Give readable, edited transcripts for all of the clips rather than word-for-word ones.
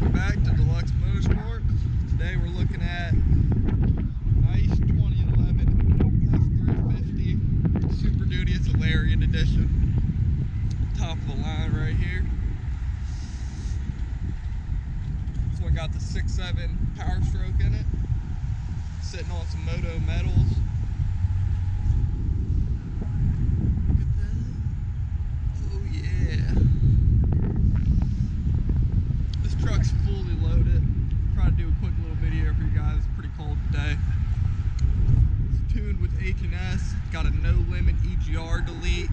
Welcome back to Deluxe Motorsport. Today we're looking at nice 2011 F-350 Super Duty. It's a Lariat edition. Top of the line right here. This one got the 6.7 power stroke in it. Sitting on some moto metals. Look at that. Oh yeah. This truck's fully loaded. Try to do a quick little video for you guys. It's pretty cold today. It's tuned with H&S. Got a no limit EGR delete.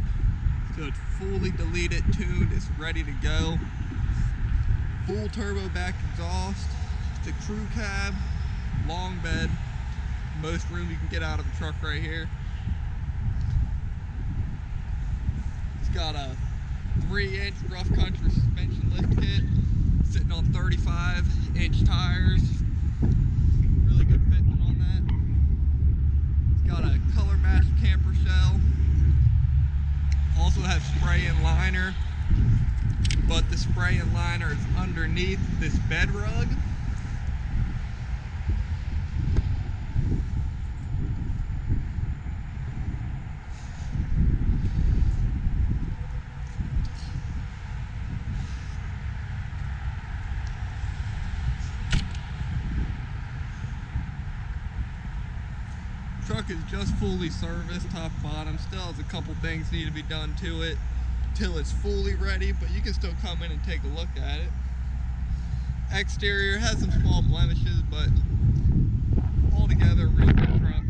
So it's fully deleted, tuned, it's ready to go. Full turbo back exhaust. It's a crew cab, long bed. Most room you can get out of the truck right here. It's got a 3-inch rough country suspension lift kit, sitting on 35-inch tires. Really good fitment on that. It's got a color matched camper shell. Also has spray and liner, but the spray and liner is underneath this bed rug. Truck is just fully serviced, top bottom. Still has a couple things need to be done to it till it's fully ready, but you can still come in and take a look at it. Exterior has some small blemishes, but altogether really good truck.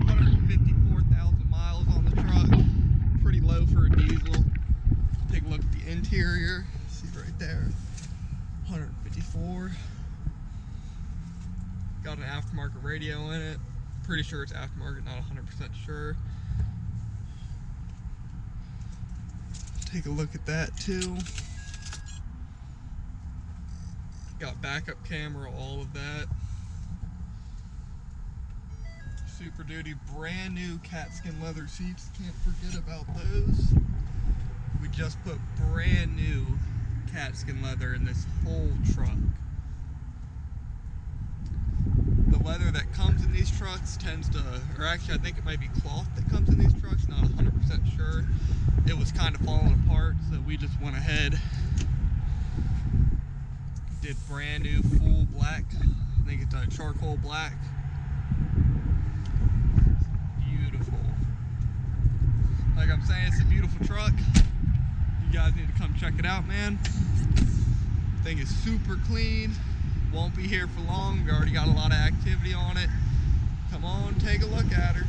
154,000 miles on the truck, pretty low for a diesel. Take a look at the interior, see right there, 154. Got an aftermarket radio in it. Pretty sure it's aftermarket, not 100% sure. Take a look at that too. Got backup camera, all of that. Super Duty brand new cat skin leather seats. Can't forget about those. We just put brand new cat skin leather in this whole truck. The leather that comes in these trucks tends to, or actually I think it might be cloth that comes in these trucks, not 100% sure. It was kind of falling apart, so we just went ahead, did brand new full black. I think it's a charcoal black. Beautiful. Like I'm saying, it's a beautiful truck. You guys need to come check it out, man. Thing is super clean. Won't be here for long. We already got a lot of activity on it. Come on, take a look at her.